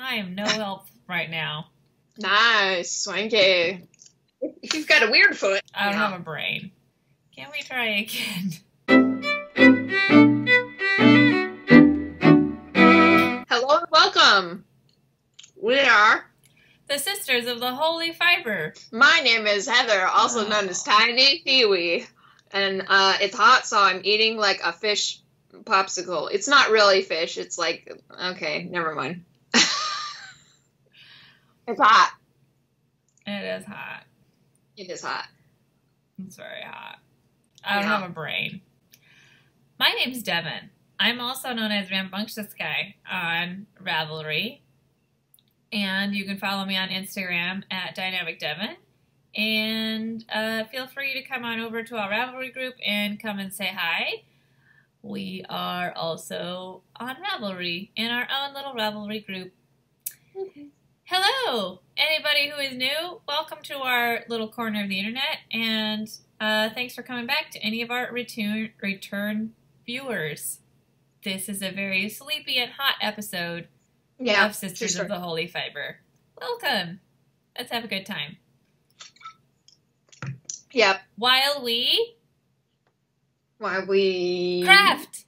I am no help right now. Nice, swanky. If you've got a weird foot. I don't have a brain. Can we try again? Hello and welcome. We are the Sisters of the Holy Fiber. My name is Heather, also known as TinyKiwi. And it's hot, so I'm eating like a fish popsicle. It's not really fish. It's like, okay, never mind. It's hot. It is hot. It is hot. It's very hot. I don't have a brain. My name's Devon. I'm also known as Rambunctiousky on Ravelry. And you can follow me on Instagram at DynamicDevon. And feel free to come on over to our Ravelry group and come and say hi. We are also on Ravelry in our own little Ravelry group. Okay. Hello! Anybody who is new, welcome to our little corner of the internet. And thanks for coming back to any of our return viewers. This is a very sleepy and hot episode of Sisters of the Holy Fiber. Welcome. Let's have a good time. Yep. While we craft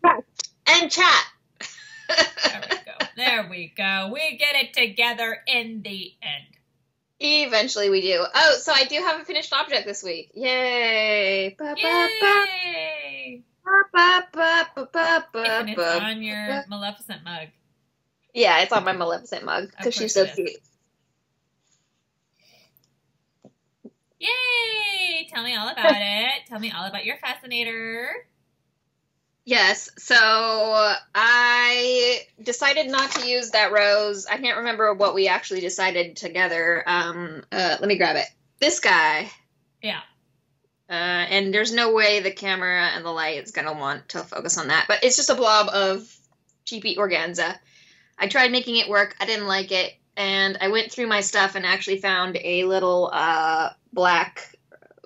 and chat. There we go. There we go. We get it together in the end. Eventually we do. Oh, so I do have a finished object this week. Yay! Yay! And it's on your Maleficent mug. Yeah, it's on my Maleficent mug because she's so cute. Yay! Tell me all about it. Tell me all about your fascinator. Yes, so I decided not to use that rose. I can't remember what we actually decided together. Let me grab it. This guy. Yeah. And there's no way the camera and the light is going to want to focus on that. But it's just a blob of cheapy organza. I tried making it work. I didn't like it. And I went through my stuff and actually found a little black,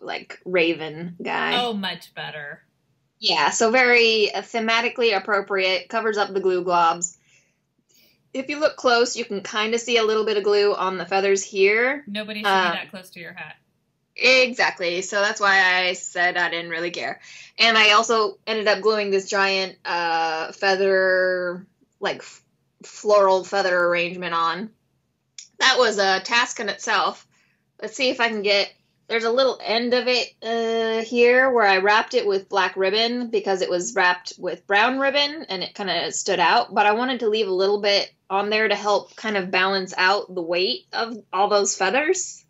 like, raven guy. Oh, much better. Yeah, so very thematically appropriate. Covers up the glue globs. If you look close, you can kind of see a little bit of glue on the feathers here. Nobody should be that close to your hat. Exactly. So that's why I said I didn't really care. And I also ended up gluing this giant feather, like floral feather arrangement on. That was a task in itself. Let's see if I can get... There's a little end of it here where I wrapped it with black ribbon because it was wrapped with brown ribbon and it kind of stood out. But I wanted to leave a little bit on there to help kind of balance out the weight of all those feathers.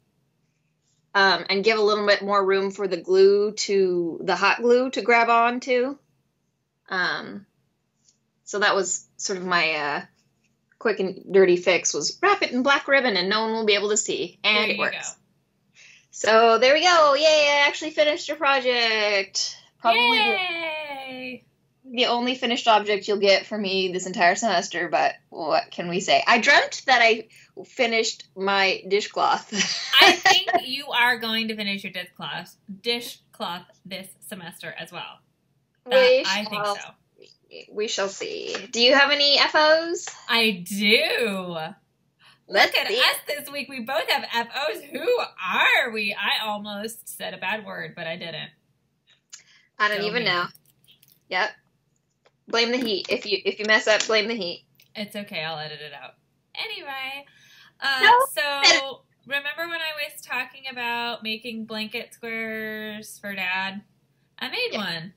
And give a little bit more room for the glue the hot glue to grab onto. So that was sort of my quick and dirty fix, was wrap it in black ribbon and no one will be able to see. And it works. Go. So there we go. Yay, I actually finished your project. Probably the only finished object you'll get from me this entire semester, but what can we say? I dreamt that I finished my dishcloth. I think you are going to finish your dishcloth this semester as well. I think so. We shall see. Do you have any FOs? I do. Look at us this week. We both have FOs. Who are we? I almost said a bad word, but I didn't. I don't even know. Yep. Blame the heat. If you mess up, blame the heat. It's okay. I'll edit it out. Anyway, No. So remember when I was talking about making blanket squares for Dad? I made one.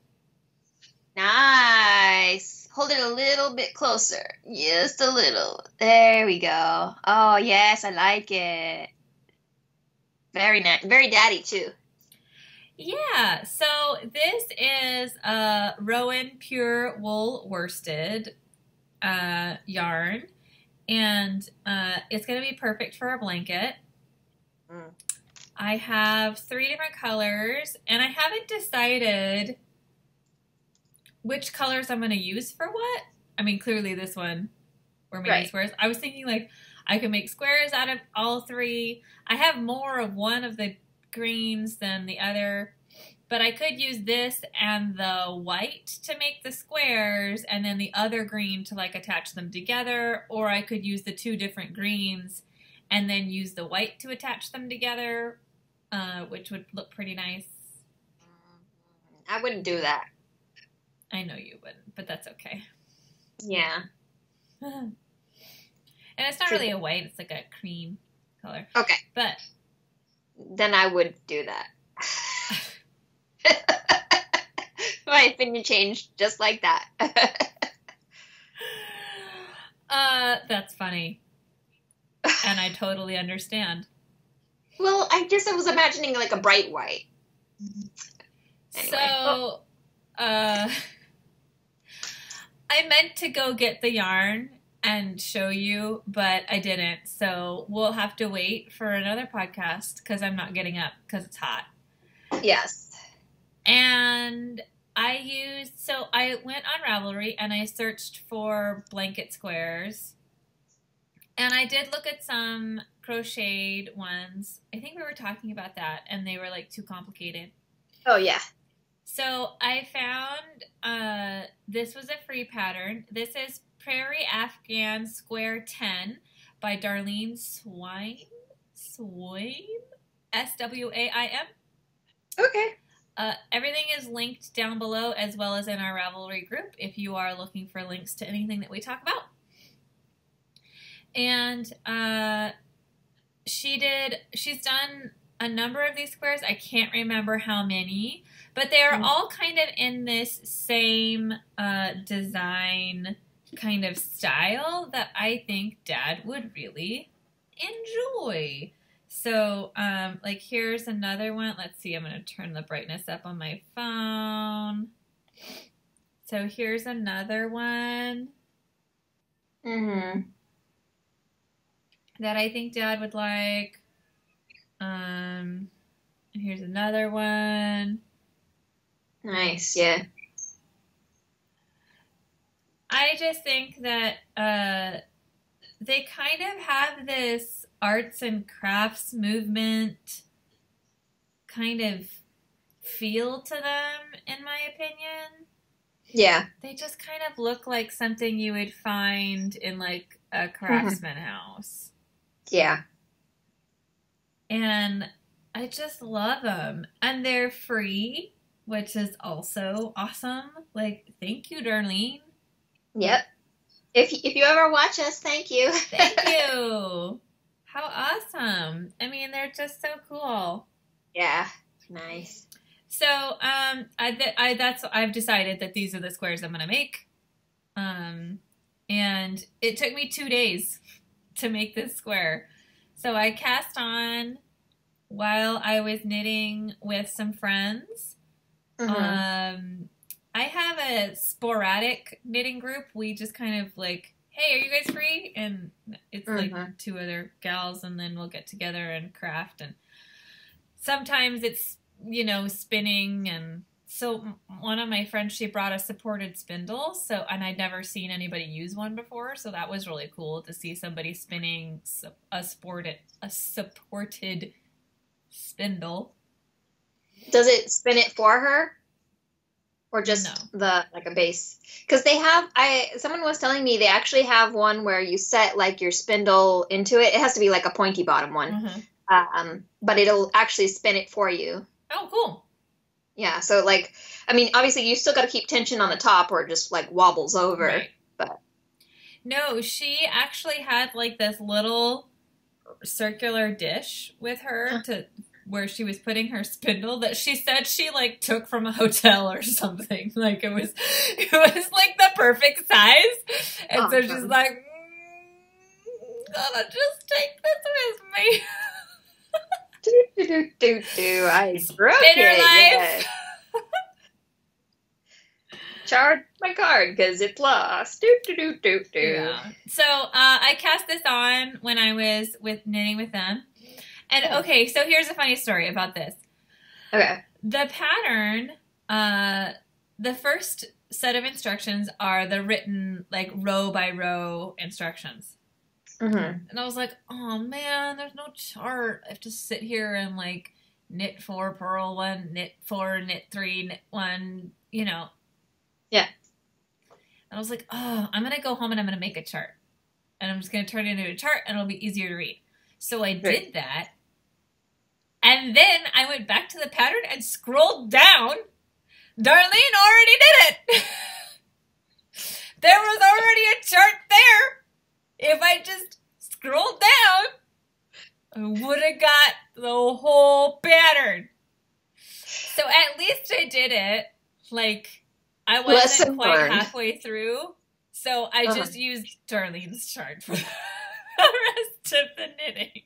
Nice. Hold it a little bit closer. Just a little. There we go. Oh, yes, I like it. Very nice. Very daddy, too. Yeah, so this is Rowan Pure Wool Worsted yarn, and it's going to be perfect for a blanket. I have 3 different colors, and I haven't decided which colors I'm going to use for what. I mean, clearly this one, we're making squares. I was thinking, like, I could make squares out of all 3. I have more of one of the greens than the other. But I could use this and the white to make the squares and then the other green to like attach them together. Or I could use the two different greens and then use the white to attach them together, which would look pretty nice. I wouldn't do that. I know you wouldn't, but that's okay. Yeah. And it's not really a white, it's like a cream color. Okay. But then I would do that. My opinion changed just like that. That's funny. And I totally understand. Well, I was imagining like a bright white. Anyway. So, I meant to go get the yarn and show you, but I didn't. So we'll have to wait for another podcast because I'm not getting up because it's hot. Yes. And I went on Ravelry and I searched for blanket squares. And I did look at some crocheted ones. I think we were talking about that and they were like too complicated. Oh, yeah. So I found, this was a free pattern. This is Prairie Afghan Square 10 by Darlene Swaim, S-W-A-I-M. Okay. Everything is linked down below as well as in our Ravelry group if you are looking for links to anything that we talk about. And she's done a number of these squares. I can't remember how many, but they are all kind of in this same design kind of style that I think Dad would really enjoy. So, like, here's another one. Let's see. I'm going to turn the brightness up on my phone. So here's another one. Mm-hmm. That I think Dad would like. And here's another one. Nice, yeah. I just think that they kind of have this arts and crafts movement kind of feel to them, in my opinion. Yeah. They just kind of look like something you would find in like a craftsman house. Yeah. And I just love them. And they're free, which is also awesome. Like, thank you, Darlene. Yep. If you ever watch us, thank you. Thank you. How awesome. I mean, they're just so cool. Yeah. Nice. So, I've decided that these are the squares I'm going to make. And it took me 2 days to make this square. So I cast on while I was knitting with some friends. Mm-hmm. I have a sporadic knitting group. We just kind of like, hey, are you guys free? And it's like 2 other gals, and then we'll get together and craft. And sometimes it's, you know, spinning. And so one of my friends, she brought a supported spindle. So, and I'd never seen anybody use one before. So that was really cool to see somebody spinning a supported spindle. Does it spin it for her? Or just like a base? Because they have, someone was telling me they actually have one where you set like your spindle into it. It has to be like a pointy bottom one. But it'll actually spin it for you. Oh, cool. Yeah. So like, I mean, obviously you still got to keep tension on the top or it just like wobbles over. Right. But no, she actually had like this little circular dish with her where she was putting her spindle that she said she like took from a hotel or something. Like it was like the perfect size. And so she's like, gotta just take this with me. I broke Spinner it. life. Yes. Charge my card because it's lost. Yeah. So I cast this on when I was knitting with them. And okay, so here's a funny story about this. Okay. The pattern, the first set of instructions are the written, like, row by row instructions. And I was like, oh man, there's no chart. I have to sit here and, like, knit 4, purl 1, knit 4, knit 3, knit 1, you know. Yeah. And I was like, oh, I'm going to go home and I'm going to make a chart. And I'm just going to turn it into a chart and it'll be easier to read. So I did that. And then I went back to the pattern and scrolled down. Darlene already did it. There was already a chart there. If I just scrolled down, I would have got the whole pattern. So at least I did it. Like, I wasn't quite halfway through. So I just used Darlene's chart for the rest of the knitting.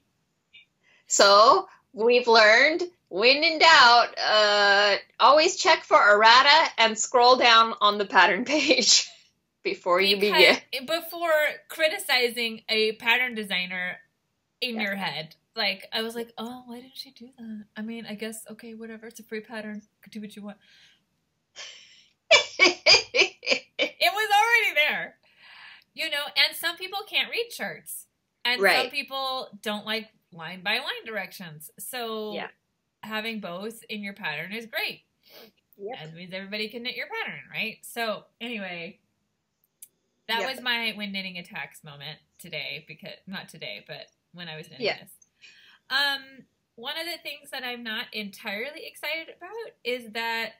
So we've learned, when in doubt, always check for errata and scroll down on the pattern page before you begin. Before criticizing a pattern designer in your head. Like, I was like, oh, why didn't she do that? I mean, I guess, okay, whatever. It's a free pattern. Do what you want. It was already there. You know, and some people can't read charts. And some people don't like line by line directions. So having both in your pattern is great. Yep. That means everybody can knit your pattern, right? So anyway, that was my when knitting attacks moment today, because not today, but when I was knitting this. One of the things that I'm not entirely excited about is that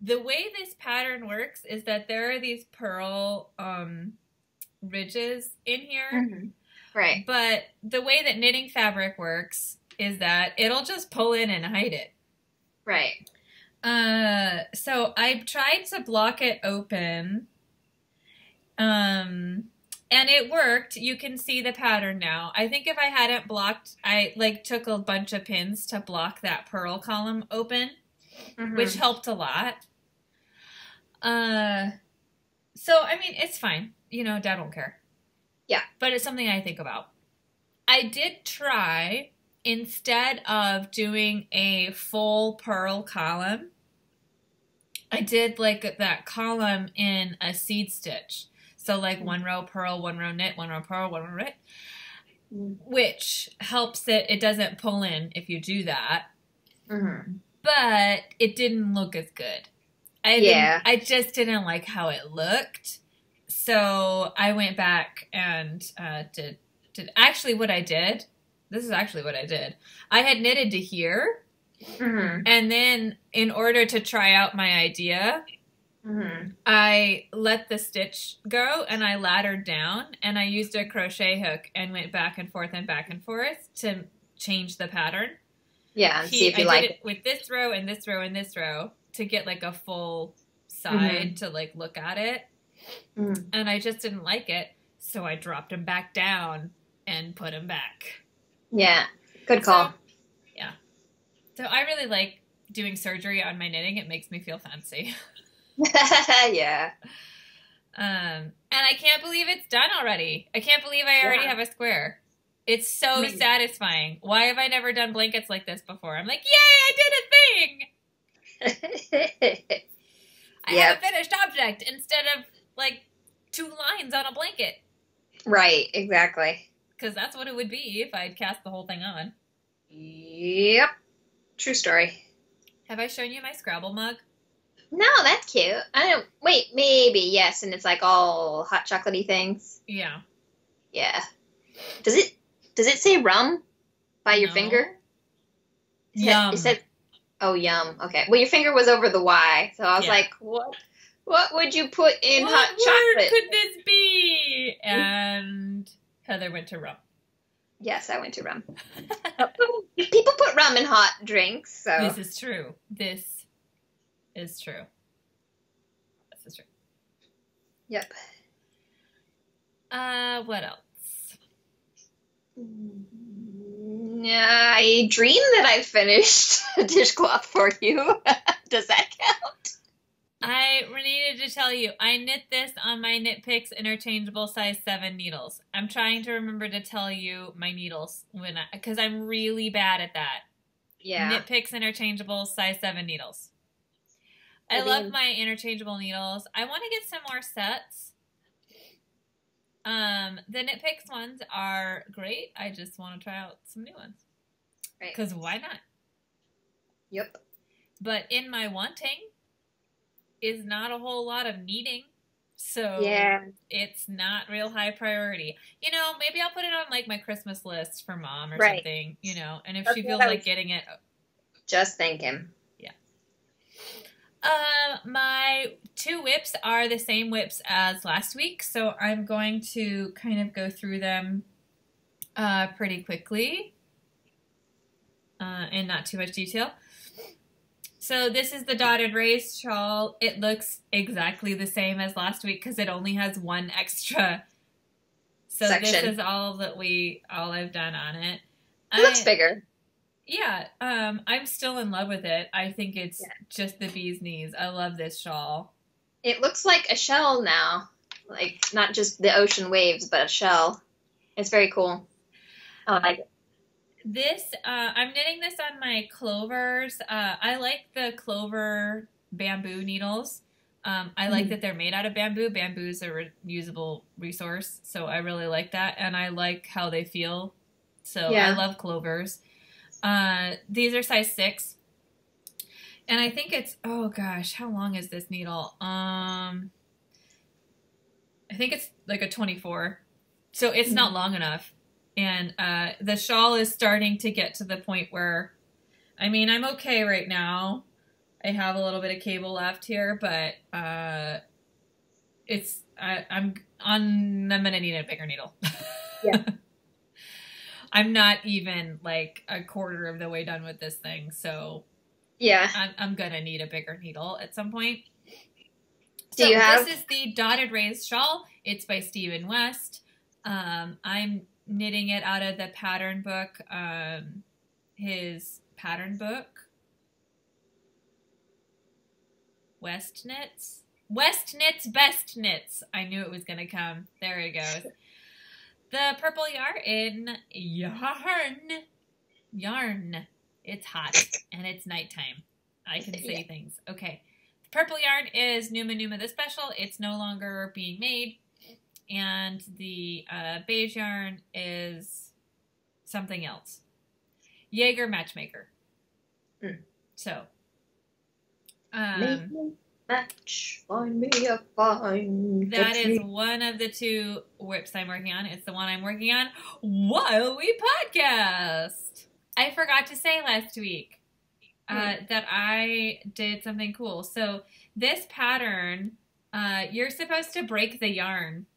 the way this pattern works is that there are these purl ridges in here. Mm-hmm. Right. But the way that knitting fabric works is that it'll just pull in and hide it. Right. So I tried to block it open. And it worked. You can see the pattern now. I think if I hadn't blocked, I took a bunch of pins to block that purl column open, which helped a lot. So, I mean, it's fine. You know, Dad won't care. Yeah. But it's something I think about. I did try, instead of doing a full purl column, I did that column in a seed stitch. So one row purl, one row knit, one row purl, one row knit, which helps it doesn't pull in if you do that. Mm-hmm. But it didn't look as good. I just didn't like how it looked. So I went back and did actually what I did. This is actually what I did. I had knitted to here. Mm-hmm. And then in order to try out my idea, I let the stitch go and I laddered down and I used a crochet hook and went back and forth to change the pattern. Yeah, and see if you like it. With this row and this row and this row to get a full side to look at it. Mm. And I just didn't like it, so I dropped him back down and put him back. Yeah, good call. So I really like doing surgery on my knitting. It makes me feel fancy. Yeah. And I can't believe it's done already. I can't believe I already have a square. It's so satisfying. Why have I never done blankets like this before? I'm like, yay, I did a thing! I have a finished object instead of 2 lines on a blanket. Right, exactly. Because that's what it would be if I'd cast the whole thing on. Yep. True story. Have I shown you my Scrabble mug? No, that's cute. I don't. Wait, maybe yes, and it's all hot chocolatey things. Yeah. Yeah. Does it say rum by your finger? Yum. It said. Oh, yum. Okay. Well, your finger was over the Y, so I was like, what? What would you put in hot chocolate? What could this be? And Heather went to rum. Yes, I went to rum. People put rum in hot drinks, so. This is true. This is true. This is true. Yep. What else? I dream that I finished a dishcloth for you. Does that count? I needed to tell you, I knit this on my Knit Picks Interchangeable size 7 needles. I'm trying to remember to tell you my needles because I'm really bad at that. Yeah. Knit Picks Interchangeable size 7 needles. I love my interchangeable needles. I want to get some more sets. The Knit Picks ones are great. I just want to try out some new ones. Right. Because why not? Yep. But in my wanting is not a whole lot of needing. So Yeah. it's not real high priority. You know, maybe I'll put it on like my Christmas list for mom or Right. something, you know, and if That's she what feels I like was getting it. just thinking. Yeah. My 2 whips are the same whips as last week, so I'm going to kind of go through them pretty quickly and not too much detail. So this is the dotted raised shawl. It looks exactly the same as last week because it only has one extra. So section. This is all I've done on it. It looks bigger. Yeah, I'm still in love with it. I think it's just the bee's knees. I love this shawl. It looks like a shell now. Like, not just the ocean waves, but a shell. It's very cool. I like it. This, I'm knitting this on my clovers. I like the clover bamboo needles. I like that they're made out of bamboo. Bamboo is a reusable resource, so I really like that, and I like how they feel. So I love clovers. These are size 6. And I think it's, oh gosh, how long is this needle? I think it's like a 24. So it's not long enough. And the shawl is starting to get to the point where, I mean, I'm okay right now. I have a little bit of cable left here, but I'm gonna need a bigger needle. Yeah. I'm not even like a quarter of the way done with this thing, so yeah, I'm gonna need a bigger needle at some point. So this is the dotted raised shawl. It's by Stephen West. I'm knitting it out of the pattern book, his pattern book. West Knits, Best Knits. I knew it was gonna come. There it goes. The purple yarn. It's hot and it's nighttime. I can say things. Okay. The purple yarn is Numma the Special. It's no longer being made. And the beige yarn is something else. Jaeger Matchmaker. So. Match, find me a fine. That is one of the 2 whips I'm working on. It's the one I'm working on while we podcast. I forgot to say last week that I did something cool. So this pattern, you're supposed to break the yarn.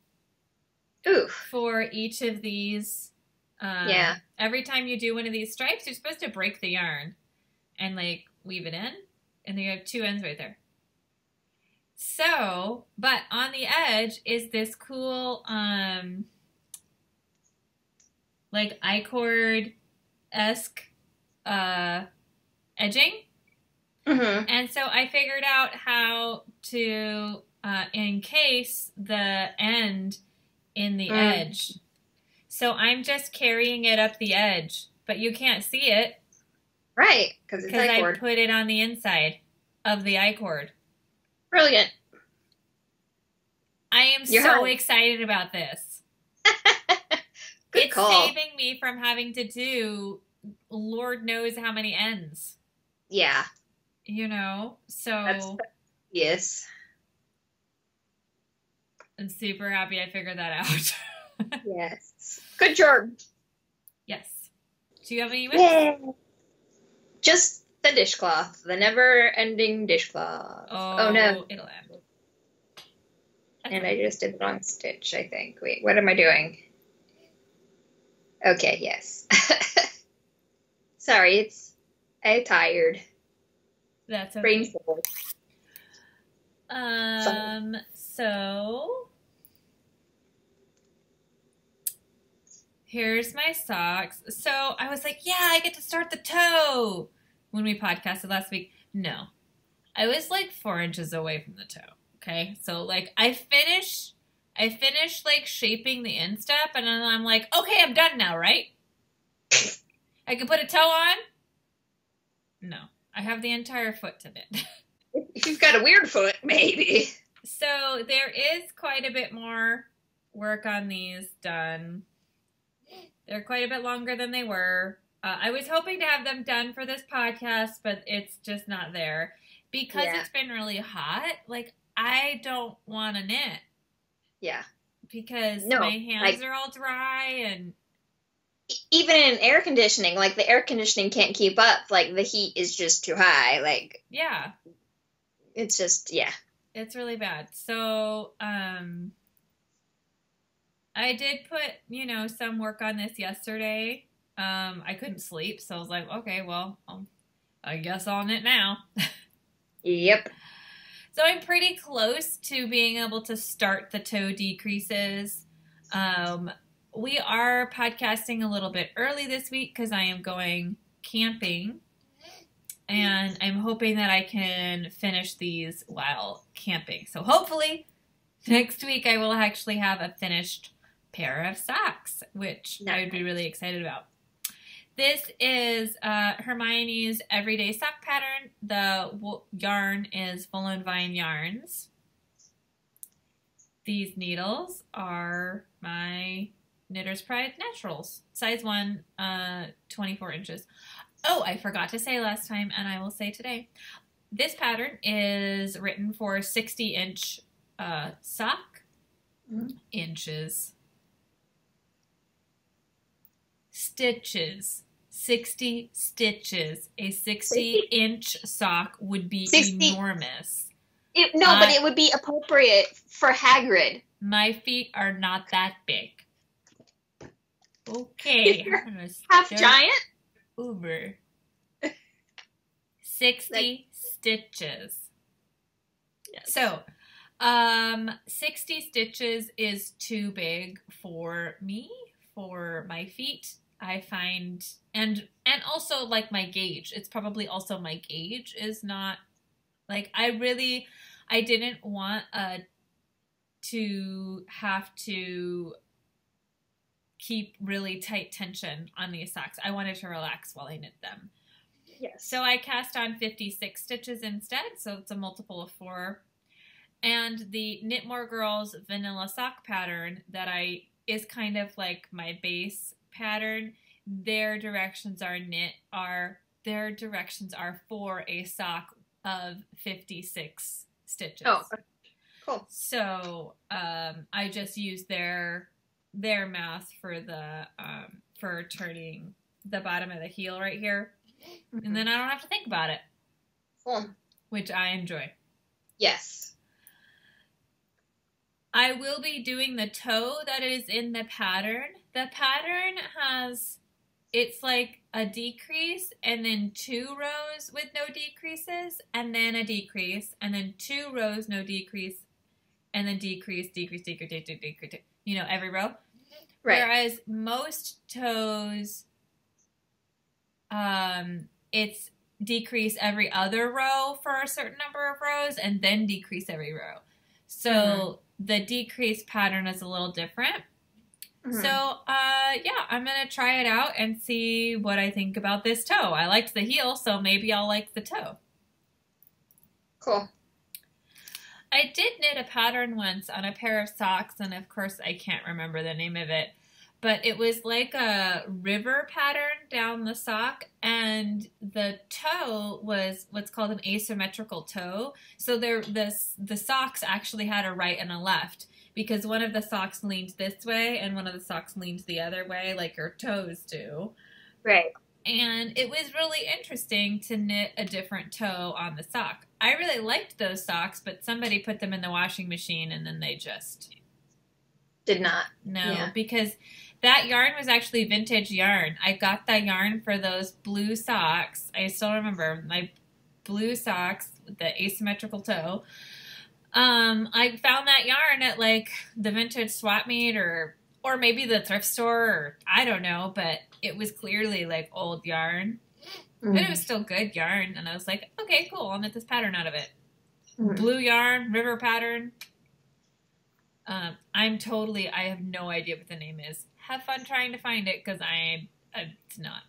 For each of these. Every time you do one of these stripes, you're supposed to break the yarn and like weave it in. And then you have 2 ends right there. So, but on the edge is this cool, like I-cord-esque, edging. And so I figured out how to, encase the end in the edge. So I'm just carrying it up the edge, but you can't see it. Right, because it's I-cord. I put it on the inside of the I-cord. Brilliant. I am so excited about this. Good call. Saving me from having to do Lord knows how many ends. Yeah. You know, so. Yes. I'm super happy I figured that out. Yes. Good job. Yes. Do you have any whips? Yeah. Just the dishcloth. The never-ending dishcloth. Oh no. It'll end. And I just did the wrong stitch, I think. Wait, what am I doing? Okay, yes. Sorry, I'm tired. That's okay. Brain full. So here's my socks. So I was like, yeah, I get to start the toe when we podcasted last week. No, I was like 4 inches away from the toe. Okay, so like I finished like shaping the instep, and then I'm like, okay, I'm done now, right? I can put a toe on. No, I have the entire foot to knit. If you've got a weird foot, maybe. So there is quite a bit more work on these done. They're quite a bit longer than they were. I was hoping to have them done for this podcast, but it's just not there. Because it's been really hot, like, I don't want to knit. Yeah. Because my hands are all dry and... Even in air conditioning, like, the air conditioning can't keep up. Like, the heat is just too high. Like... Yeah. It's just, yeah. It's really bad. So, I did put, some work on this yesterday. I couldn't sleep, so I was like, okay, well, I guess I'll knit now. Yep. So I'm pretty close to being able to start the toe decreases. We are podcasting a little bit early this week because I am going camping. And I'm hoping that I can finish these while camping. So hopefully next week I will actually have a finished pair of socks, which I would be really excited about. This is Hermione's Everyday Sock Pattern. The yarn is Full and Vine Yarns. These needles are my Knitter's Pride Naturalz. Size 1, 24 inches. Oh, I forgot to say last time, and I will say today. This pattern is written for 60-inch sock. Inches. Stitches. 60 stitches. A 60-inch sock would be 60. Enormous. But it would be appropriate for Hagrid. My feet are not that big. Okay. Half giant? Uber. 60 stitches. Yes. So, 60 stitches is too big for me, for my feet. I find, and also like my gauge. It's probably also my gauge is not, like, I didn't want to have to keep really tight tension on these socks. I wanted to relax while I knit them. Yes. So I cast on 56 stitches instead, so it's a multiple of 4. And the Knitmore Girls vanilla sock pattern that is kind of like my base pattern, their directions are for a sock of 56 stitches. Oh, cool. So I just used their math for the for turning the bottom of the heel right here, and then I don't have to think about it. Cool. Which I enjoy. Yes. I will be doing the toe that is in the pattern. The pattern it's like a decrease and then 2 rows with no decreases, and then a decrease, and then 2 rows, no decrease, and then decrease, every row. Right. Whereas most toes, it's decrease every other row for a certain number of rows and then decrease every row. So the decrease pattern is a little different. So, I'm going to try it out and see what I think about this toe. I liked the heel, so maybe I'll like the toe. Cool. I did knit a pattern once on a pair of socks, and of course I can't remember the name of it, but it was like a river pattern down the sock, and the toe was what's called an asymmetrical toe. So the socks actually had a right and a left, because one of the socks leaned this way and one of the socks leaned the other way, like your toes do. Right. And it was really interesting to knit a different toe on the sock. I really liked those socks, but somebody put them in the washing machine and then they just... did not. No, because that yarn was actually vintage yarn. I got that yarn for those blue socks. I still remember my blue socks with the asymmetrical toe. I found that yarn at like the vintage swap meet or maybe the thrift store, or I don't know, but it was clearly like old yarn. But it was still good yarn, and I was like, okay, cool, I'll knit this pattern out of it. Blue yarn, river pattern. I have no idea what the name is. Have fun trying to find it, because it's not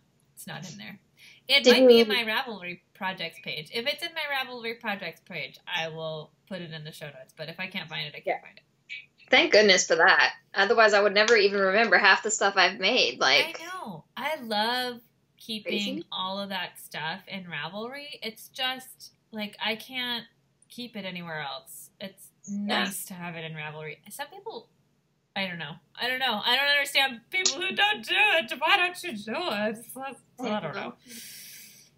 in there. It might be in my Ravelry projects page. If it's in my Ravelry projects page, I will put it in the show notes. But if I can't find it, I can't find it. Thank goodness for that. Otherwise, I would never even remember half the stuff I've made. Like, I know. I love keeping Crazy. all of that stuff in Ravelry. It's just, like, I can't keep it anywhere else. It's nice to have it in Ravelry. Some people, I don't know. I don't understand people who don't do it. Why don't you do it? I don't know.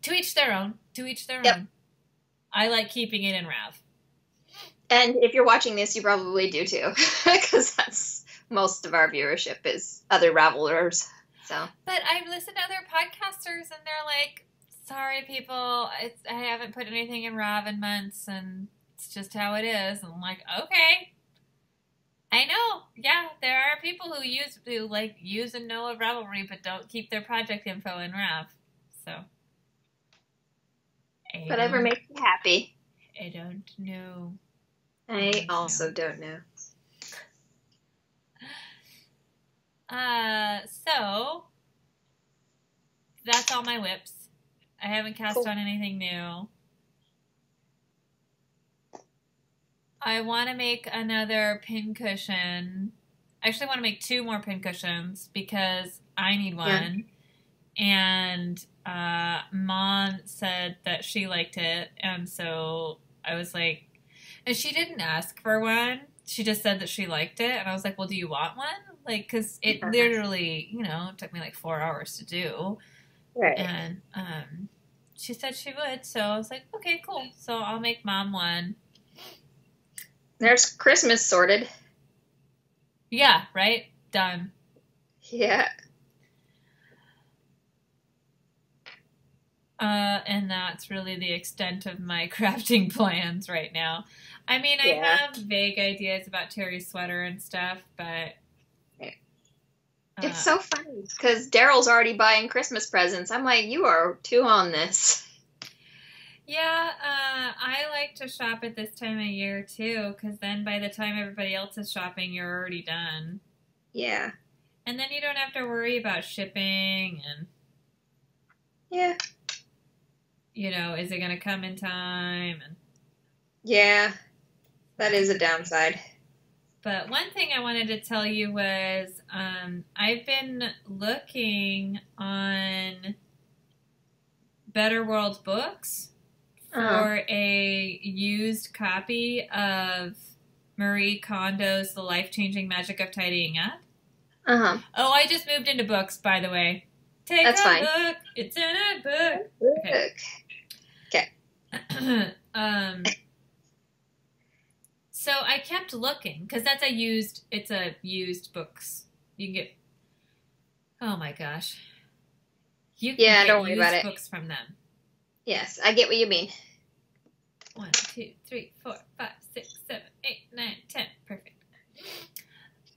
To each their own. Own. I like keeping it in Rav. And if you're watching this, you probably do too, because that's most of our viewership is other Ravelers. So. But I've listened to other podcasters, and they're like, "Sorry, people, I haven't put anything in Rav in months, and it's just how it is." And I'm like, "Okay, I know. Yeah, there are people who use and know of Ravelry, but don't keep their project info in Rav." So, whatever makes you happy. I don't know. I also don't know. So that's all my whips. I haven't cast on anything new. I want to make another pincushion. I actually want to make 2 more pincushions because I need one. Yeah. And Mom said that she liked it, and so I was like, and she didn't ask for one. She just said that she liked it, and I was like, well, do you want one? Like, because it literally, took me like 4 hours to do. Right. And she said she would, so I was like, okay, cool. So I'll make Mom one. There's Christmas sorted. Yeah, right? Done. Yeah. And that's really the extent of my crafting plans right now. I mean, I have vague ideas about Terry's sweater and stuff, but... it's so funny, because Daryl's already buying Christmas presents. I'm like, you are too on this. Yeah, I like to shop at this time of year, too, because then by the time everybody else is shopping, you're already done. Yeah. And then you don't have to worry about shipping and... Yeah. Is it going to come in time? And... yeah, that is a downside. But one thing I wanted to tell you was I've been looking on Better World Books for a used copy of Marie Kondo's The Life-Changing Magic of Tidying Up. Uh-huh. Oh, I just moved into books, by the way. Take That's a fine. look. It's in a book. Okay. So I kept looking, because it's a used books. You can get, oh my gosh. You can get don't worry about it. Books from them. Yes, I get what you mean. 1, 2, 3, 4, 5, 6, 7, 8, 9, 10. Perfect.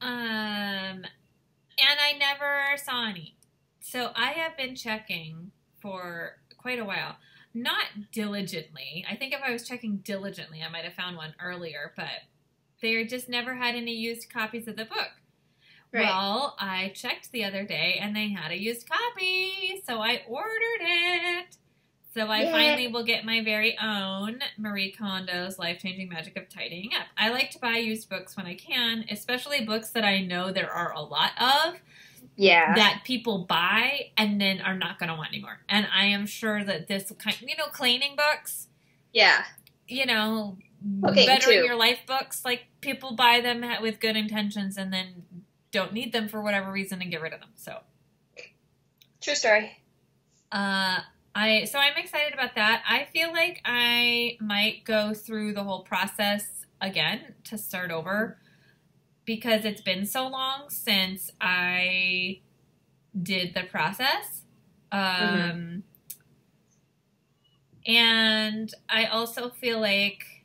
And I never saw any. So I have been checking for quite a while. Not diligently. I think if I was checking diligently, I might have found one earlier, but they just never had any used copies of the book. Right. Well, I checked the other day, and they had a used copy, so I ordered it. So I finally will get my very own Marie Kondo's Life-Changing Magic of Tidying Up. I like to buy used books when I can, especially books that I know there are a lot of. Yeah. That people buy and then are not going to want anymore. And I am sure that this kind, cleaning books. Yeah. Bettering your life books, like people buy them with good intentions and then don't need them for whatever reason and get rid of them. So. True story. So I'm excited about that. I feel like I might go through the whole process again to start over. Because it's been so long since I did the process. And I also feel like,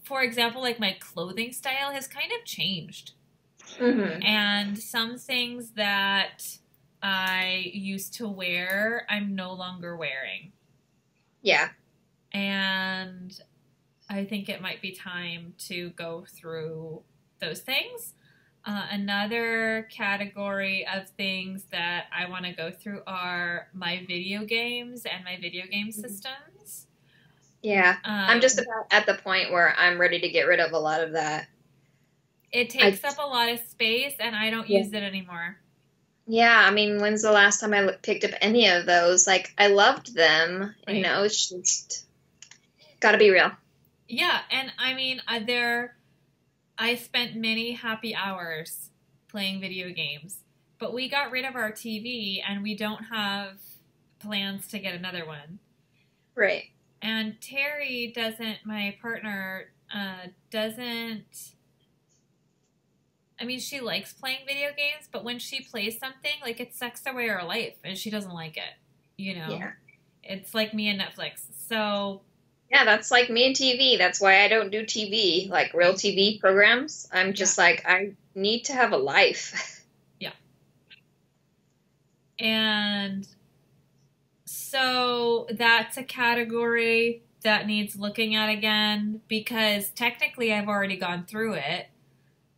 for example, like my clothing style has kind of changed. Mm-hmm. And some things that I used to wear, I'm no longer wearing. Yeah. And I think it might be time to go through those things. Another category of things that I want to go through are my video games and my video game systems. Yeah. I'm just about at the point where I'm ready to get rid of a lot of that. It takes up a lot of space, and I don't use it anymore. Yeah, I mean, when's the last time I picked up any of those? Like, I loved them, Right. you know, it's just gotta be real. Yeah, and I mean, I spent many happy hours playing video games, but we got rid of our TV and we don't have plans to get another one. Right. And Terry doesn't, my partner, doesn't. I mean, she likes playing video games, but when she plays something, like it sucks away her life and she doesn't like it, you know? Yeah. It's like me and Netflix. So, Yeah, that's like me and TV. That's why I don't do TV, like real TV programs. I'm just like, I need to have a life. yeah. And so that's a category that needs looking at again because technically I've already gone through it.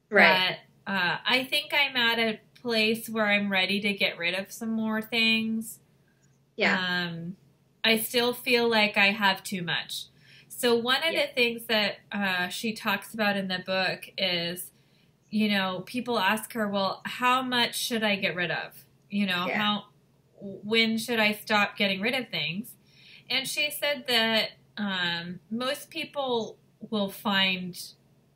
Right. But I think I'm at a place where I'm ready to get rid of some more things. Yeah. I still feel like I have too much. So one of the things that she talks about in the book is, you know, people ask her, well, how much should I get rid of? You know, when should I stop getting rid of things? And she said that most people will find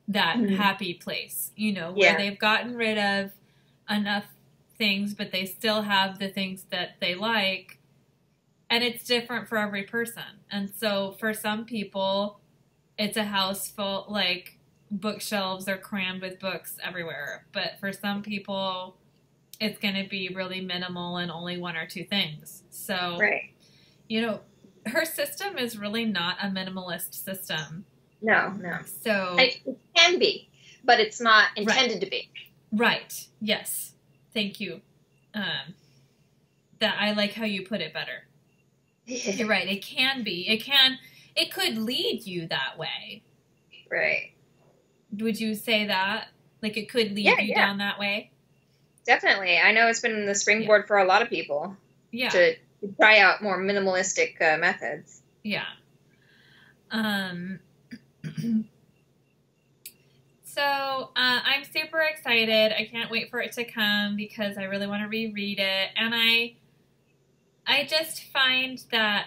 that happy place, you know, where they've gotten rid of enough things, but they still have the things that they like. And it's different for every person. And so for some people, it's a house full, like bookshelves are crammed with books everywhere. But for some people, it's going to be really minimal and only one or two things. So, you know, her system is really not a minimalist system. No. So it can be, but it's not intended to be. Right. Yes. Thank you. That I like how you put it better. You're right. It can be. It could lead you that way. Right. Would you say that? Like it could lead you down that way? Definitely. I know it's been the springboard for a lot of people. Yeah. To try out more minimalistic methods. Yeah. So I'm super excited. I can't wait for it to come because I really want to reread it. And I just find that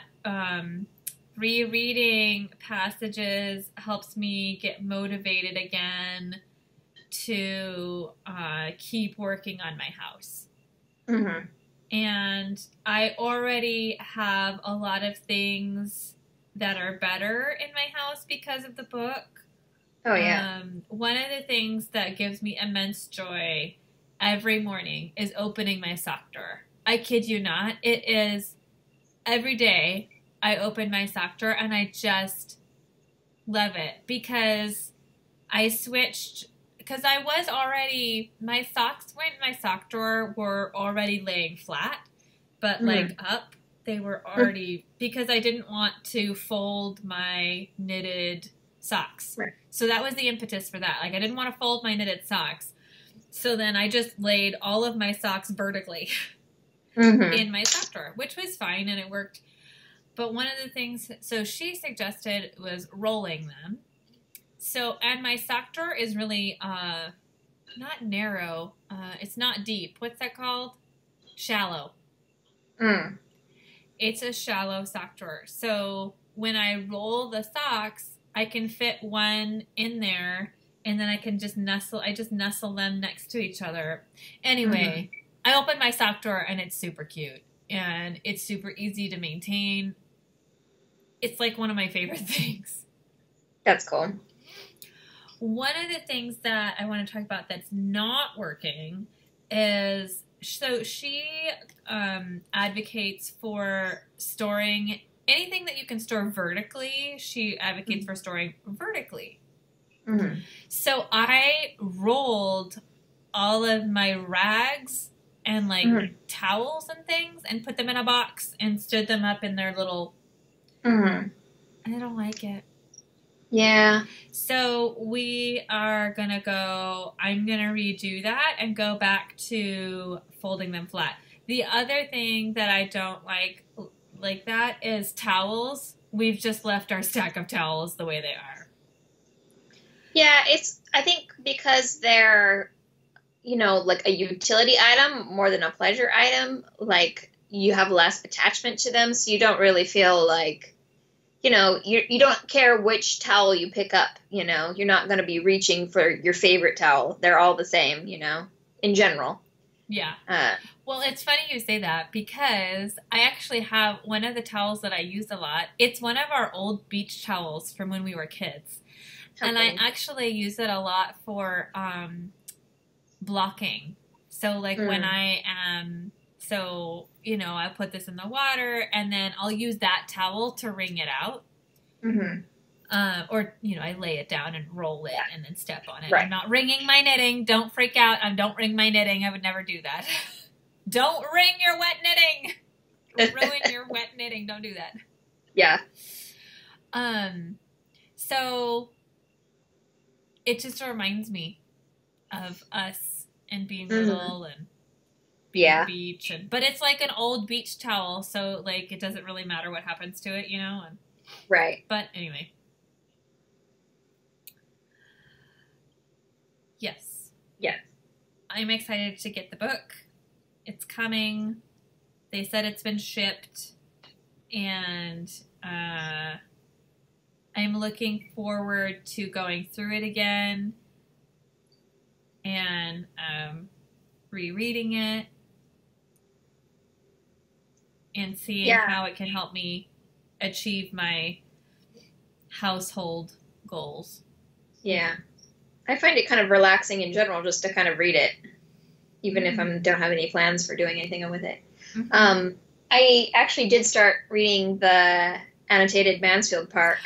rereading passages helps me get motivated again to keep working on my house. Mm-hmm. And I already have a lot of things that are better in my house because of the book. Oh, yeah. One of the things that gives me immense joy every morning is opening my sock drawer. I kid you not. It is every day I open my sock drawer and I just love it because I switched, because I was already, my socks when my sock drawer were already laying flat, but like up, they were already, because I didn't want to fold my knitted socks. Right. So that was the impetus for that. Like I didn't want to fold my knitted socks. So then I just laid all of my socks vertically in my sock drawer, which was fine and it worked. But one of the things, so she suggested was rolling them. So, and my sock drawer is really not narrow. It's not deep. What's that called? Shallow. It's a shallow sock drawer. So when I roll the socks, I can fit one in there and then I can just nestle them next to each other. Anyway, I open my sock drawer and it's super cute and it's super easy to maintain. It's like one of my favorite things. That's cool. One of the things that I want to talk about that's not working is, so she advocates for storing anything that you can store vertically. She advocates for storing vertically. So I rolled all of my rags and like towels and things and put them in a box and stood them up in their little, and I don't like it. Yeah. So we are going to I'm going to redo that and go back to folding them flat. The other thing that I don't like that is towels. We've just left our stack of towels the way they are. Yeah, I think because they're, you know, like a utility item more than a pleasure item. Like you have less attachment to them, so you don't really feel like, you know, you don't care which towel you pick up, you know. You're not going to be reaching for your favorite towel. They're all the same, you know, in general. Yeah. Well, it's funny you say that because I actually have one of the towels that I use a lot. It's one of our old beach towels from when we were kids. How And funny. I actually use it a lot for blocking. So like when I am, so, you know, I put this in the water and then I'll use that towel to wring it out. Mm-hmm. Or, you know, I lay it down and roll it and then step on it. Right. I'm not wringing my knitting. Don't freak out. I don't wring my knitting. I would never do that. Don't wring your wet knitting. Ruin your wet knitting. Don't do that. Yeah. So it just reminds me of us and being little and being on the beach. But it's like an old beach towel, so like it doesn't really matter what happens to it, you know? And, right. But anyway. Yes. Yes. I'm excited to get the book. It's coming. They said it's been shipped. And I'm looking forward to going through it again and rereading it and seeing how it can help me achieve my household goals. Yeah. I find it kind of relaxing in general just to kind of read it, even if I don't have any plans for doing anything with it. Mm-hmm. I actually did start reading the annotated Mansfield Park.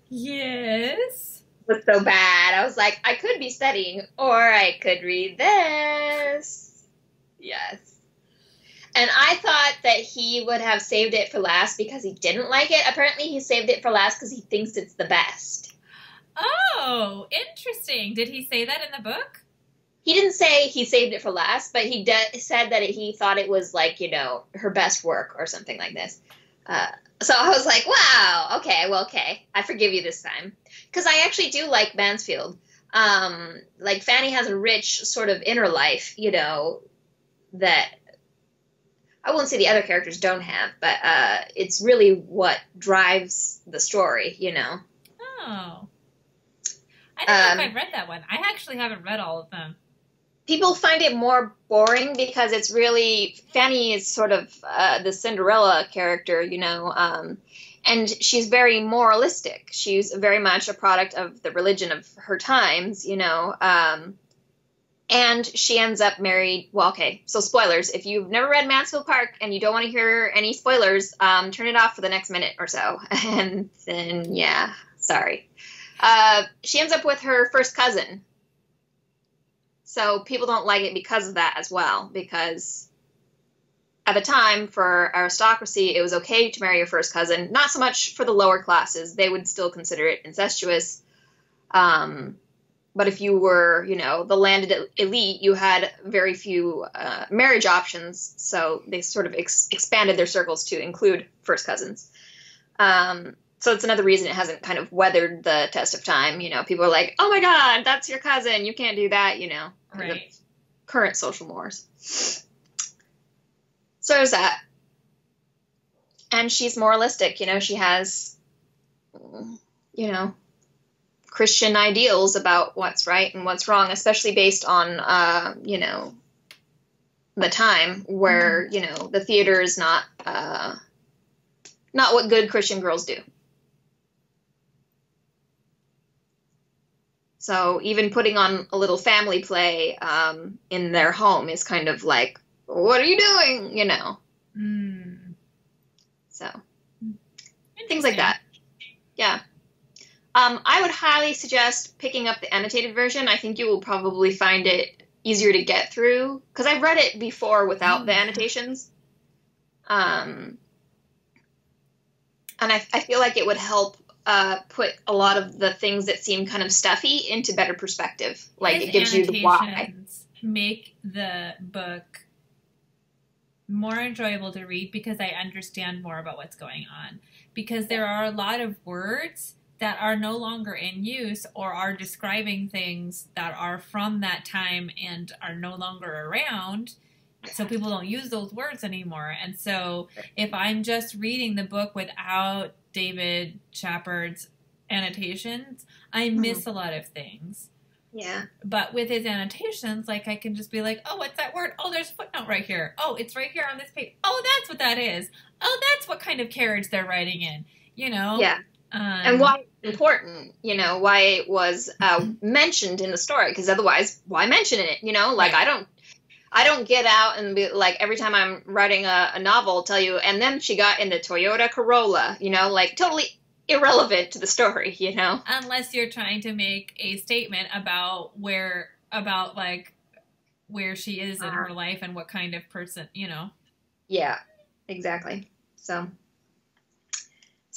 Yes. It was so bad. I was like, I could be studying, or I could read this. Yes. And I thought that he would have saved it for last because he didn't like it. Apparently he saved it for last because he thinks it's the best. Oh, interesting. Did he say that in the book? He didn't say he saved it for last, but he said that he thought it was like, you know, her best work or something like this. So I was like, wow, okay. I forgive you this time. Because I actually do like Mansfield. Like Fanny has a rich sort of inner life, you know, that I won't say the other characters don't have, but it's really what drives the story, you know. Oh. I don't know if I've read that one. I actually haven't read all of them. People find it more boring because it's really, Fanny is sort of the Cinderella character, you know, and she's very moralistic. She's very much a product of the religion of her times, you know, and she ends up married. Well, okay, so spoilers. If you've never read Mansfield Park and you don't want to hear any spoilers, turn it off for the next minute or so. And then, yeah, sorry. She ends up with her first cousin. So people don't like it because of that as well, because at the time for aristocracy, it was okay to marry your first cousin. Not so much for the lower classes. They would still consider it incestuous. But if you were, you know, the landed elite, you had very few marriage options. So they sort of expanded their circles to include first cousins. So it's another reason it hasn't kind of weathered the test of time. You know, people are like, oh my God, that's your cousin. You can't do that, you know, right. Current social mores. So there's that. And she's moralistic, you know, she has, you know, Christian ideals about what's right and what's wrong, especially based on, you know, the time where, you know, the theater is not what good Christian girls do. So even putting on a little family play in their home is kind of like, what are you doing? You know. So things like that. Yeah. I would highly suggest picking up the annotated version. I think you will probably find it easier to get through because I've read it before without the annotations. And I feel like it would help put a lot of the things that seem kind of stuffy into better perspective. Like His it gives you the why. Make the book more enjoyable to read because I understand more about what's going on. Because there are a lot of words that are no longer in use or are describing things that are from that time and are no longer around. So people don't use those words anymore. And so if I'm just reading the book without David Shepard's annotations, I miss a lot of things. Yeah. But with his annotations, like, I can just be like, oh, what's that word? Oh, there's a footnote right here. Oh, it's right here on this page. Oh, that's what that is. Oh, that's what kind of carriage they're writing in, you know? Yeah. And why it's important, you know, why it was mentioned in the story, because otherwise, why mention it? You know, like, right. I don't get out and be like, every time I'm writing a novel, tell you, and then she got into Toyota Corolla, you know, like, totally irrelevant to the story, you know? Unless you're trying to make a statement about where she is in her life and what kind of person, you know? Yeah, exactly. So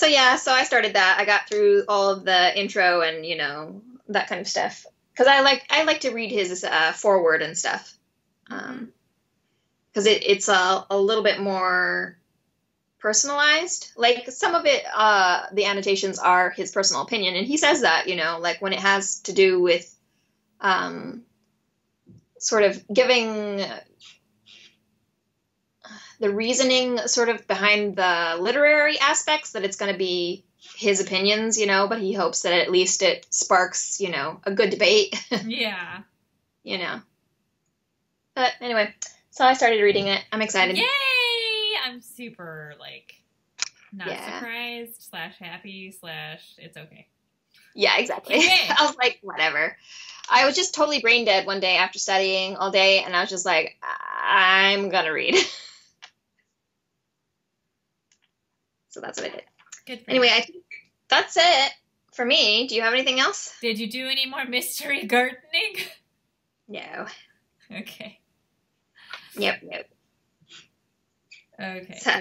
yeah, so I started that. I got through all of the intro and, you know, that kind of stuff. Because I like to read his foreword and stuff. Because it's a little bit more personalized. Like, some of it, the annotations are his personal opinion. And he says that, you know, like, when it has to do with sort of giving the reasoning sort of behind the literary aspects, that it's going to be his opinions, you know, but he hopes that at least it sparks, you know, a good debate. Yeah. You know. But anyway, so I started reading it. I'm excited. Yay! I'm super, like, not surprised / happy / it's okay. Yeah, exactly. I was like, whatever. I was just totally brain dead one day after studying all day, and I was just like, I'm gonna read. So that's what I did. Good. Anyway, I think that's it for me. Do you have anything else? Did you do any more mystery gardening? No. Okay. Yep. Okay. So,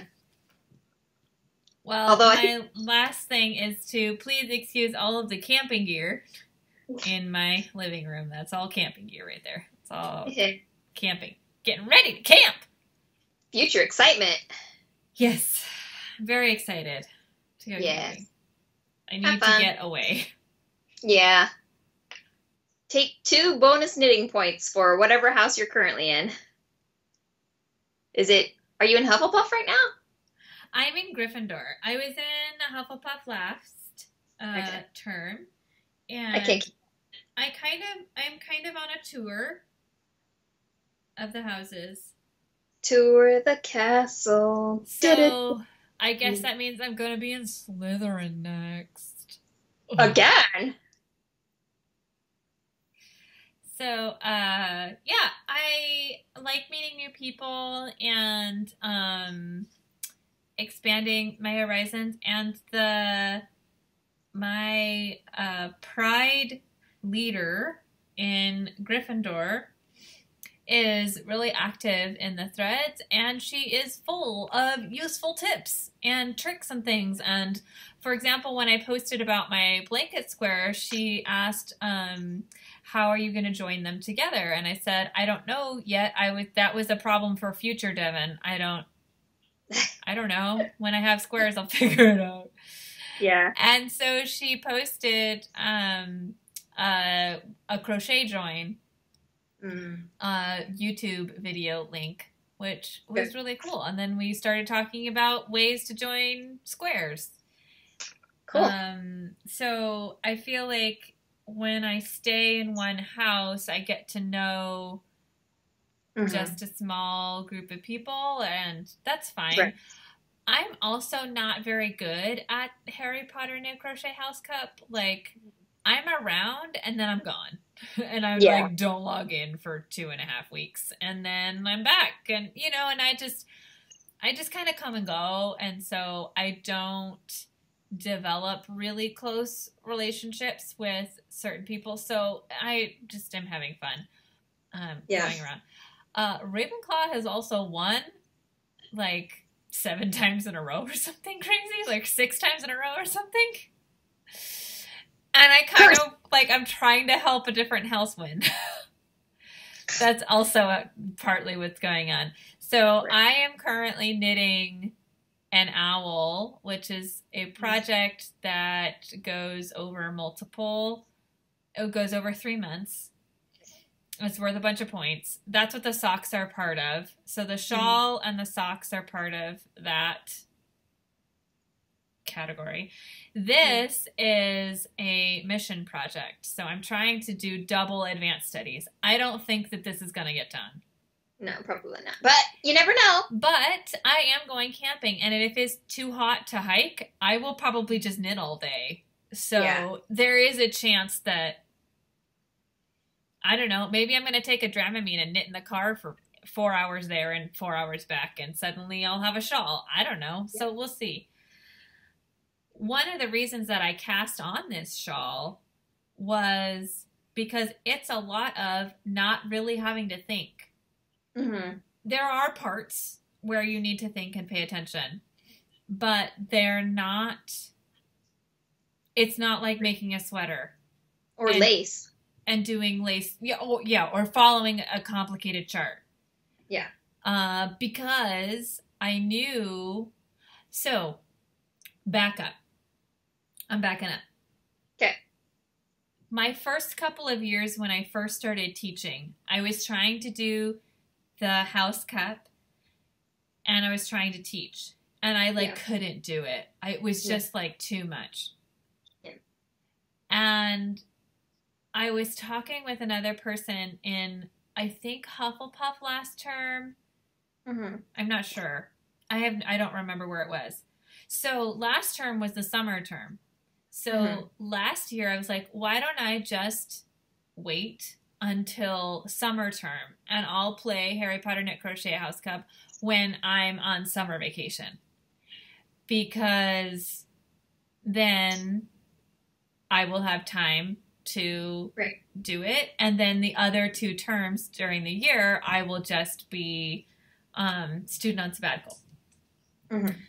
well, my last thing is to please excuse all of the camping gear in my living room. That's all camping gear right there. It's all camping. Getting ready to camp. Future excitement. Yes. Very excited to go camping. I need to get away. Yeah. Take 2 bonus knitting points for whatever house you're currently in. Are you in Hufflepuff right now? I'm in Gryffindor. I was in Hufflepuff last term, and I'm kind of on a tour of the houses. Tour the castle. So I guess that means I'm going to be in Slytherin next. Again? So, yeah, I like meeting new people and expanding my horizons. And my Pride leader in Gryffindor is really active in the threads, and she is full of useful tips and tricks and things. And for example, when I posted about my blanket square, she asked, how are you going to join them together? And I said, I don't know yet. That was a problem for future Devon. I don't know. When I have squares, I'll figure it out. Yeah. And so she posted a crochet join YouTube video link, which was really cool. And then we started talking about ways to join squares. Cool. So I feel like when I stay in one house, I get to know just a small group of people, and that's fine. Right. I'm also not very good at Harry Potter No Crochet House Cup. Like, I'm around and then I'm gone. And I like don't log in for 2.5 weeks, and then I'm back. And and I just kind of come and go, and so I don't develop really close relationships with certain people. So I just am having fun going around. Ravenclaw has also won like 7 times in a row or something crazy, like 6 times in a row or something. And I kind of like, I'm trying to help a different house win. That's also partly what's going on. So I am currently knitting an owl, which is a project that goes over 3 months. It's worth a bunch of points. That's what the socks are part of. So the shawl and the socks are part of that category. This is a mission project. So I'm trying to do double advanced studies. I don't think that this is going to get done. No, probably not. But you never know. But I am going camping, and if it's too hot to hike, I will probably just knit all day. So there is a chance that, I don't know, maybe I'm going to take a Dramamine and knit in the car for 4 hours there and 4 hours back, and suddenly I'll have a shawl. I don't know. So we'll see. One of the reasons that I cast on this shawl was because it's a lot of not really having to think. Mm-hmm. There are parts where you need to think and pay attention, but it's not like making a sweater. Or lace. And doing lace. Or following a complicated chart. Yeah. Because I knew, so back up. I'm backing up. Okay. My first couple of years when I first started teaching, I was trying to do the house cup, and I was trying to teach, and I couldn't do it. It was just like too much. Yeah. And I was talking with another person in, I think, Hufflepuff last term. Mm-hmm. I'm not sure. I don't remember where it was. So last term was the summer term. So last year I was like, why don't I just wait until summer term, and I'll play Harry Potter Knit Crochet House Cup when I'm on summer vacation, because then I will have time to do it, and then the other 2 terms during the year I will just be student on sabbatical. Mm-hmm.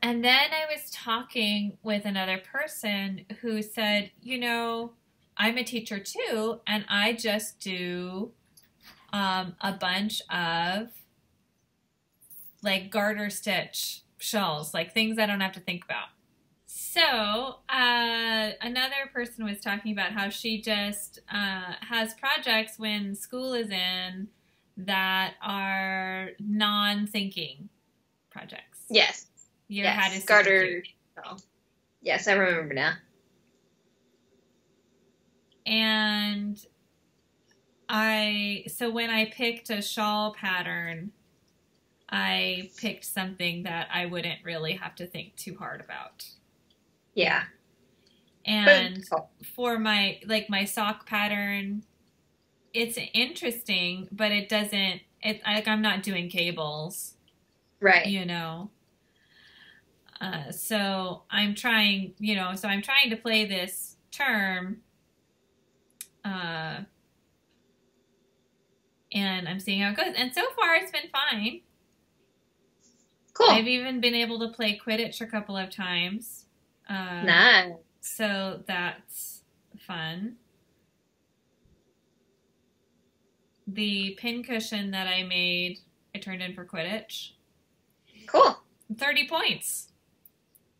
And then I was talking with another person who said, I'm a teacher too, and I just do a bunch of like garter stitch shawls, like things I don't have to think about. So another person was talking about how she just has projects when school is in that are non-thinking projects. Yes. You had a garter. Oh. Yes, I remember now. And so when I picked a shawl pattern, I picked something that I wouldn't really have to think too hard about. Yeah. And for my sock pattern, it's interesting, but I'm not doing cables. Right. So I'm trying to play this term, and I'm seeing how it goes. And so far it's been fine. Cool. I've even been able to play Quidditch a couple of times. Nice. So that's fun. The pincushion that I made, I turned in for Quidditch. Cool. 30 points.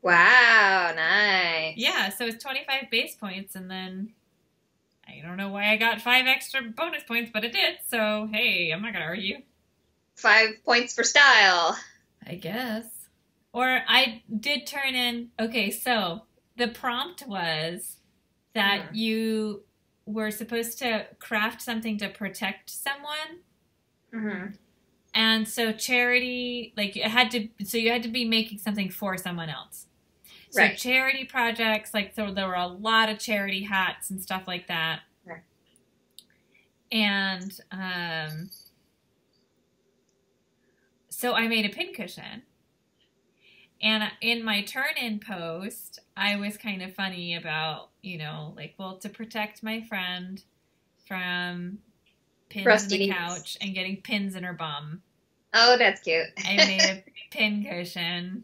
Wow, nice. Yeah, so it's 25 base points, and then I don't know why I got 5 extra bonus points, but it did, so hey, I'm not going to argue. 5 points for style. I guess. Or I did turn in, okay, so the prompt was that you were supposed to craft something to protect someone. Mm-hmm. And so charity, you had to be making something for someone else. So charity projects, so there were a lot of charity hats and stuff like that. Right. And so I made a pincushion. And in my turn-in post, I was kind of funny about, to protect my friend from pins in the couch and getting pins in her bum. Oh, that's cute. I made a pincushion.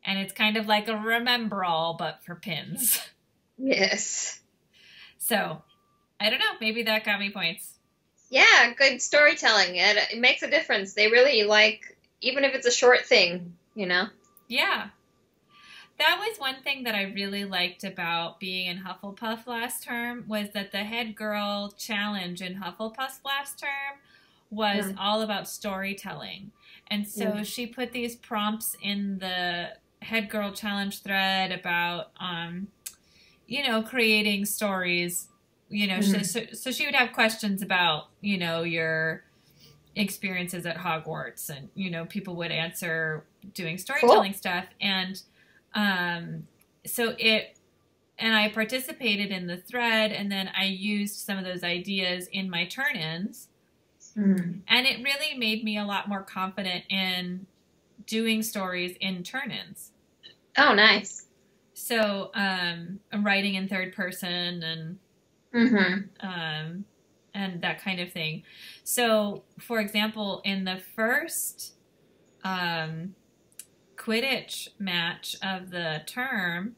And it's kind of like a remember-all, but for pins. Yes. So, I don't know. Maybe that got me points. Yeah, good storytelling. It makes a difference. They really even if it's a short thing, you know? Yeah. That was one thing that I really liked about being in Hufflepuff last term was that the head girl challenge in Hufflepuff last term was all about storytelling. And so she put these prompts in the head girl challenge thread about, creating stories, so she would have questions about, your experiences at Hogwarts, and, people would answer doing storytelling stuff. And, and I participated in the thread, and then I used some of those ideas in my turn-ins. And it really made me a lot more confident in doing stories in turn-ins. Oh, nice. So, I'm writing in third person and that kind of thing. So, for example, in the first Quidditch match of the term,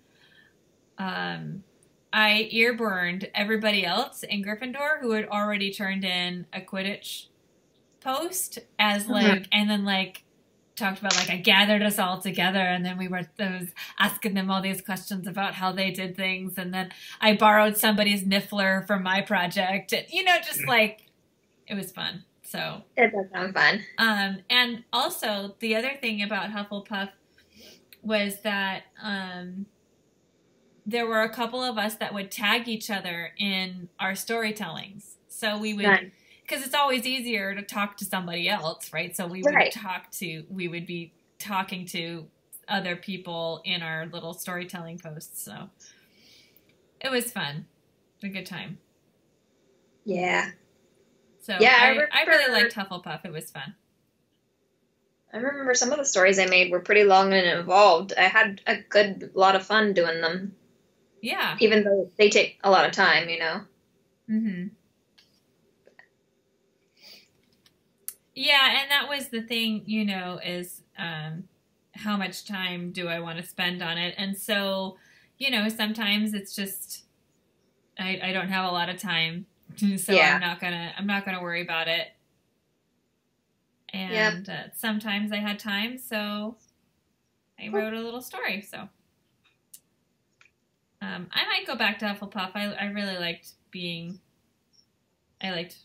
I earburned everybody else in Gryffindor who had already turned in a Quidditch post as and then talked about I gathered us all together, and then I was asking them all these questions about how they did things, and then I borrowed somebody's niffler for my project, and it was fun. So it does sound fun. And also the other thing about Hufflepuff was that there were a couple of us that would tag each other in our storytellings. So we would, because it's always easier to talk to somebody else, right? So we would be talking to other people in our little storytelling posts. So it was fun. It was a good time. Yeah. So yeah, I really liked Hufflepuff. It was fun. I remember some of the stories I made were pretty long and involved. I had a lot of fun doing them. Yeah. Even though they take a lot of time, Mm-hmm. Yeah, and that was the thing, is how much time do I want to spend on it? And so, sometimes it's just I don't have a lot of time, so I'm not gonna worry about it. And sometimes I had time, so I wrote a little story. So I might go back to Hufflepuff. I really liked being. I liked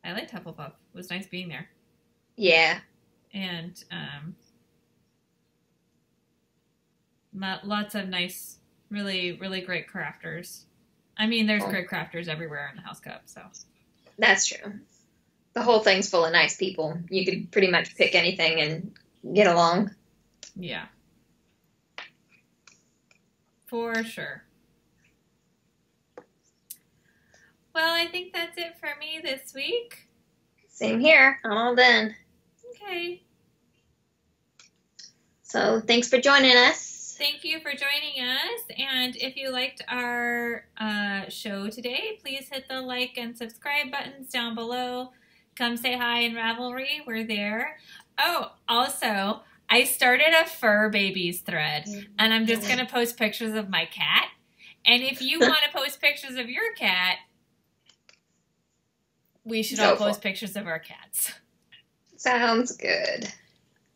Hufflepuff. It was nice being there. Yeah. And lots of nice, really, really great crafters. I mean, there's great crafters everywhere in the House Cup, so. That's true. The whole thing's full of nice people. You could pretty much pick anything and get along. Yeah. For sure. Well, I think that's it for me this week. Same here. I'm all done. Okay. So thanks for joining us. Thank you for joining us. And if you liked our show today, please hit the like and subscribe buttons down below. Come say hi in Ravelry. We're there. Oh, also, I started a fur babies thread, and I'm just going to post pictures of my cat. And if you want to post pictures of your cat, we should all post pictures of our cats. Sounds good.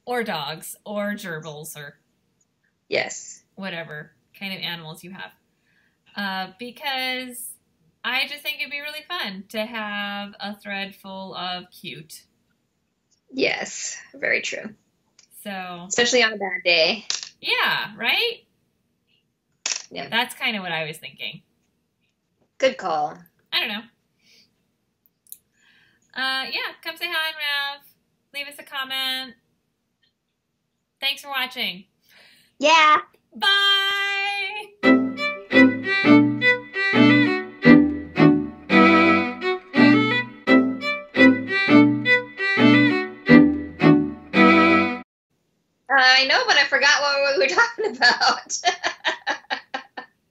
Or dogs, or gerbils, or whatever kind of animals you have. Because I just think it'd be really fun to have a thread full of cute. Yes, very true. So, especially on a bad day. Yeah, right? Yeah. That's kind of what I was thinking. Good call. I don't know. Yeah, come say hi in Rav. Leave us a comment. Thanks for watching. Yeah. Bye! I know, but I forgot what we were talking about.